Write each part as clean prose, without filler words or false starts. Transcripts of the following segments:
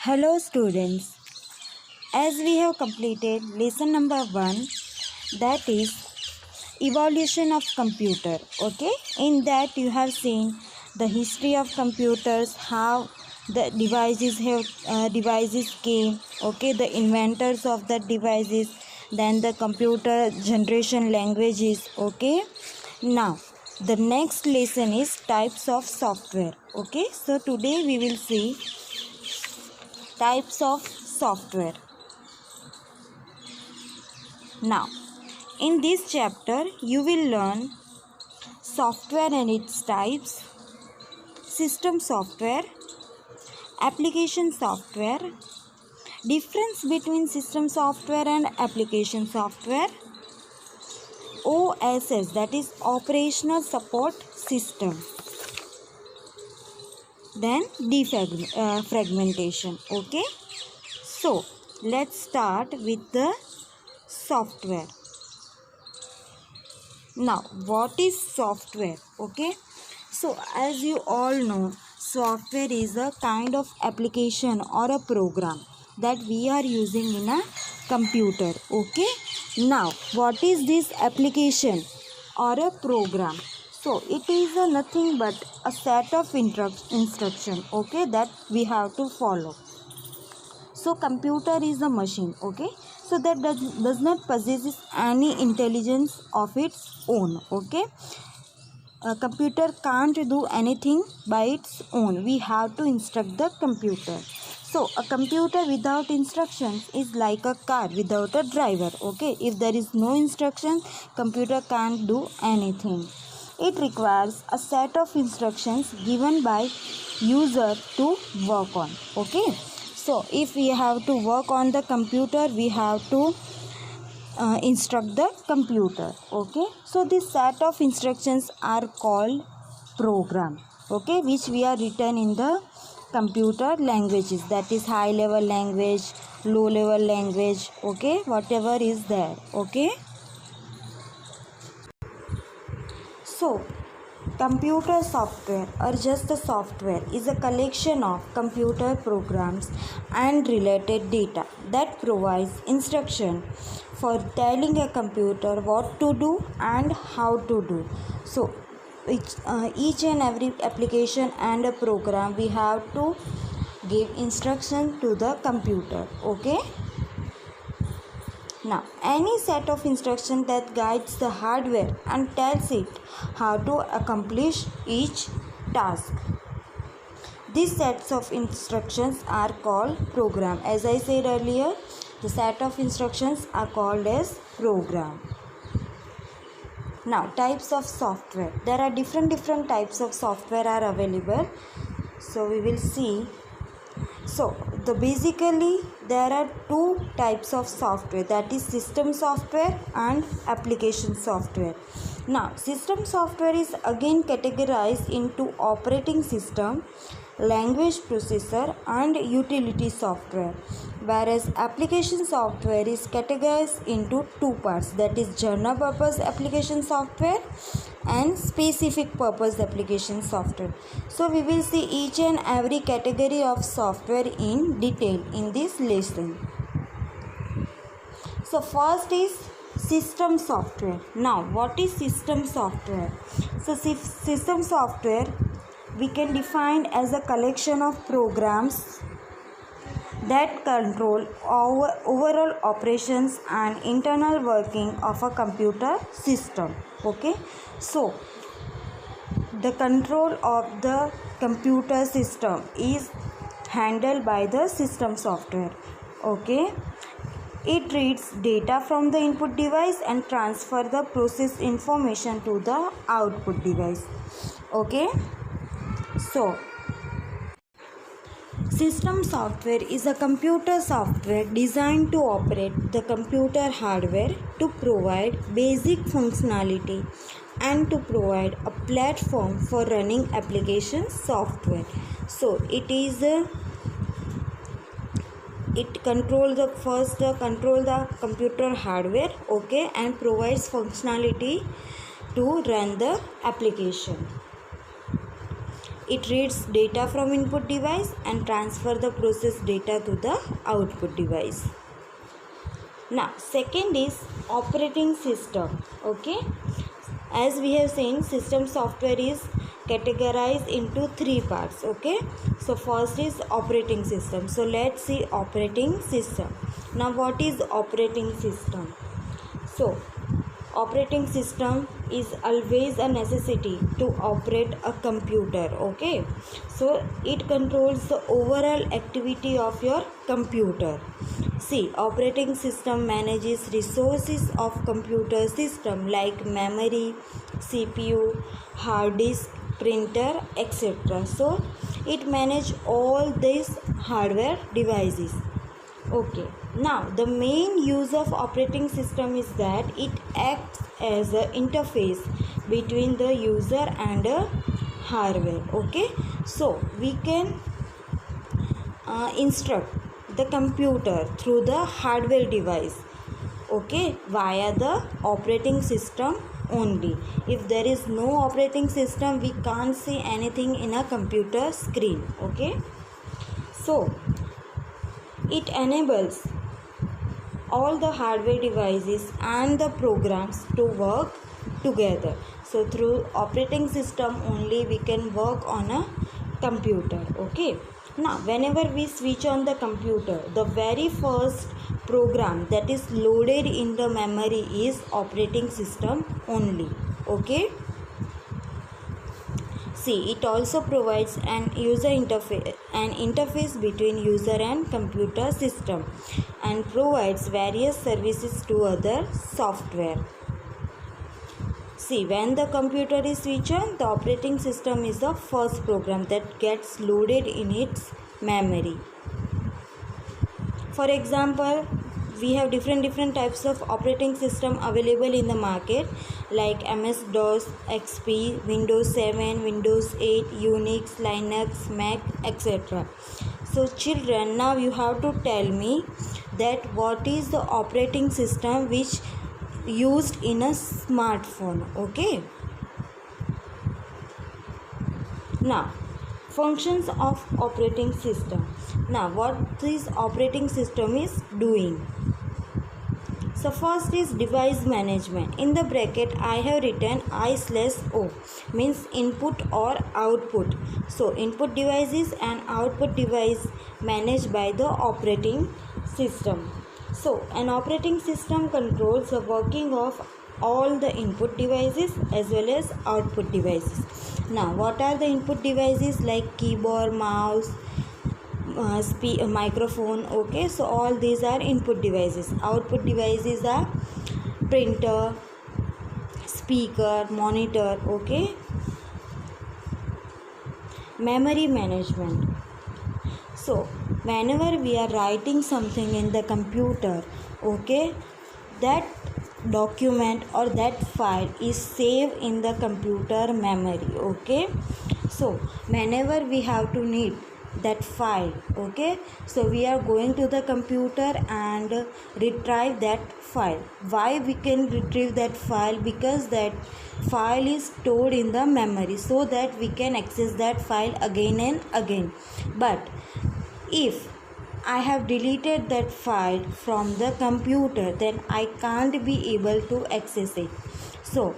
Hello students, as we have completed lesson number 1, that is evolution of computer. Okay, in that you have seen the history of computers, how the devices came, okay, the inventors of the devices, then the computer generation languages. Okay, now the next lesson is types of software. Okay, so today we will see types of software. Now, in this chapter, you will learn software and its types, system software, application software, difference between system software and application software, OSS, that is operational support system, then defragmentation. Okay, so let's start with the software. Now, what is software? Okay, so as you all know, software is a kind of application or a program that we are using in a computer. Okay, now what is this application or a program? So it is nothing but a set of instruction, okay, that we have to follow. So computer is a machine, okay, so that does not possess any intelligence of its own. Okay, a computer can't do anything by its own. We have to instruct the computer. So a computer without instructions is like a car without a driver. Okay, if there is no instruction, computer can't do anything. It requires a set of instructions given by user to work on. Okay, so if we have to work on the computer, we have to instruct the computer. Okay, so this set of instructions are called program, okay, which we are written in the computer languages, that is high level language, low level language, okay, whatever is there. Okay, so computer software or just a software is a collection of computer programs and related data that provides instruction for telling a computer what to do and how to do. So each and every application and a program, we have to give instruction to the computer. Okay, now any set of instructions that guides the hardware and tells it how to accomplish each task. These sets of instructions are called program. As I said earlier, the set of instructions are called as program. Now, types of software. There are different types of software are available. So we will see. So basically there are two types of software, that is system software and application software. Now, system software is again categorized into operating system, language processor and utility software, whereas application software is categorized into two parts, that is general purpose application software and specific purpose application software. So we will see each and every category of software in detail in this lesson. So first is system software. Now, what is system software? So system software we can define as a collection of programs that control overall operations and internal working of a computer system. Okay, so the control of the computer system is handled by the system software. Okay, it reads data from the input device and transfer the process information to the output device. Okay, so system software is a computer software designed to operate the computer hardware, to provide basic functionality and to provide a platform for running application software. So it control the computer hardware, okay, and provides functionality to run the application. it reads data from input device and transfer the processed data to the output device. Now second is operating system. Okay, as we have seen, system software is categorized into three parts. Okay, so first is operating system. So let's see operating system. Now what is operating system? So operating system is always a necessity to operate a computer. Okay, so it controls the overall activity of your computer. See, operating system manages resources of computer system like memory, CPU, hard disk, printer, etc. So it manages all these hardware devices. Okay, now the main use of operating system is that it acts as an interface between the user and a hardware. Okay, so we can instruct the computer through the hardware device, okay, via the operating system only. If there is no operating system, we can't see anything in a computer screen. Okay, so it enables all the hardware devices and the programs to work together. So through operating system only we can work on a computer. Okay, now whenever we switch on the computer, the very first program that is loaded in the memory is operating system only. Okay, see, it also provides an interface between user and computer system and provides various services to other software. See, when the computer is switched on, the operating system is the first program that gets loaded in its memory. For example, we have different types of operating system available in the market like MS-DOS, XP, Windows 7, Windows 8, Unix, Linux, Mac, etc. So children, now you have to tell me that what is the operating system which used in a smartphone. Okay, now functions of operating system. Now what this operating system is doing? So first is device management. In the bracket I have written I/O, means input or output. So input devices and output device managed by the operating system. So an operating system controls the working of all the input devices as well as output devices. Now what are the input devices? Like keyboard, mouse, microphone. Okay, so all these are input devices. Output devices are printer, speaker, monitor. Okay, memory management. So whenever we are writing something in the computer, okay, that document or that file is saved in the computer memory. Okay, so whenever we have to need that file, okay, so we are going to the computer and retrieve that file. Why we can retrieve that file? Because that file is stored in the memory, so that we can access that file again and again. But if I have deleted that file from the computer, then I can't be able to access it. So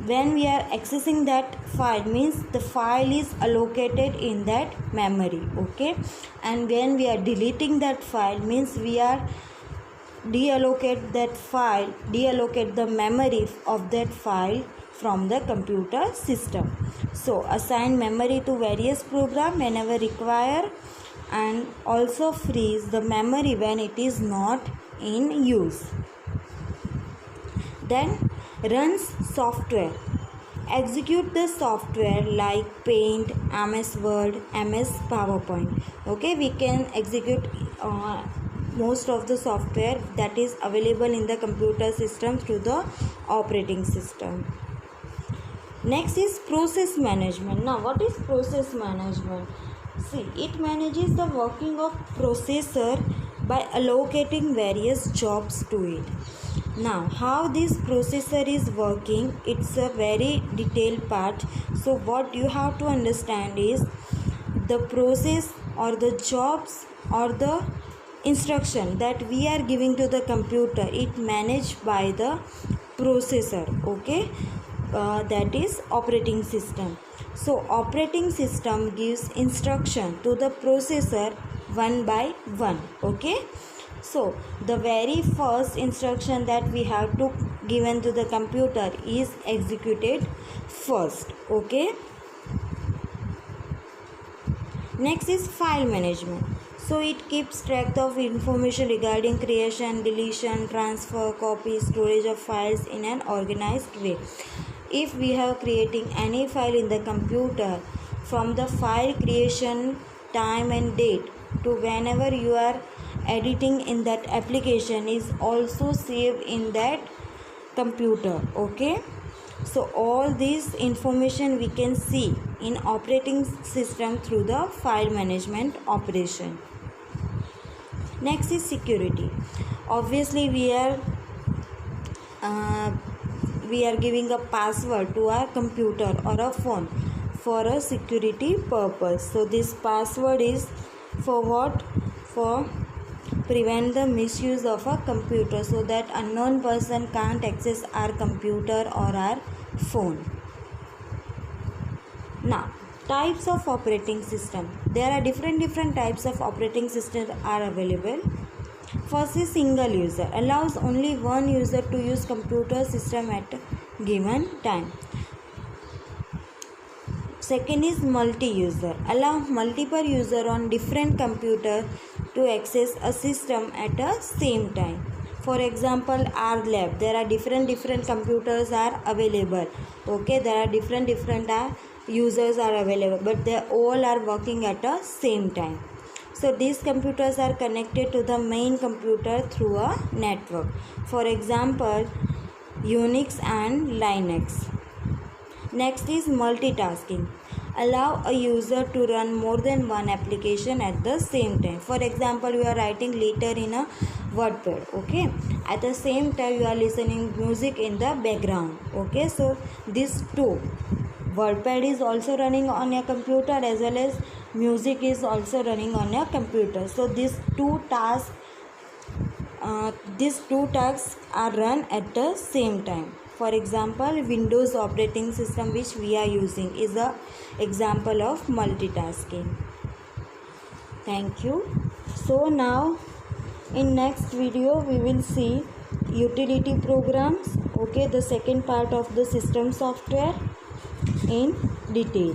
when we are accessing that file, means the file is allocated in that memory. Okay, and when we are deleting that file, means we are deallocate the memory of that file from the computer system. So assign memory to various programs whenever required, and also freeze the memory when it is not in use. Then runs software. Execute the software like Paint, MS Word, MS PowerPoint. Okay, we can execute most of the software that is available in the computer system through the operating system. Next is process management. Now what is process management? See, it manages the working of processor by allocating various jobs to it. Now how this processor is working, it's a very detailed part. So what you have to understand is the process or the jobs or the instruction that we are giving to the computer, it managed by the processor. Okay, that is operating system. So operating system gives instruction to the processor one by one. Okay, so the very first instruction that we have to given to the computer is executed first. Okay, next is file management. So it keeps track of information regarding creation, deletion, transfer, copy, storage of files in an organized way. If we are creating any file in the computer, from the file creation time and date to whenever you are editing in that application is also saved in that computer. Okay, so all this information we can see in operating system through the file management operation. Next is security. Obviously we are giving a password to our computer or a phone for a security purpose. So this password is for what? For prevent the misuse of a computer, so that unknown person can't access our computer or our phone. Now types of operating system. There are different types of operating systems are available. First is single user, allows only one user to use computer system at a given time. Second is multi-user, allow multiple user on different computer to access a system at a same time. For example, our lab, there are different computers are available. Okay, there are different users are available, but they all are working at a same time. So these computers are connected to the main computer through a network. For example, Unix and Linux. Next is multitasking. Allow a user to run more than one application at the same time. For example, you are writing letter in a WordPad. Okay, at the same time you are listening music in the background. Okay, so these two, WordPad is also running on your computer as well as music is also running on your computer. So these two tasks are run at the same time. For example, Windows operating system which we are using is a example of multitasking. Thank you. So now in next video we will see utility programs. Okay, the second part of the system software in detail.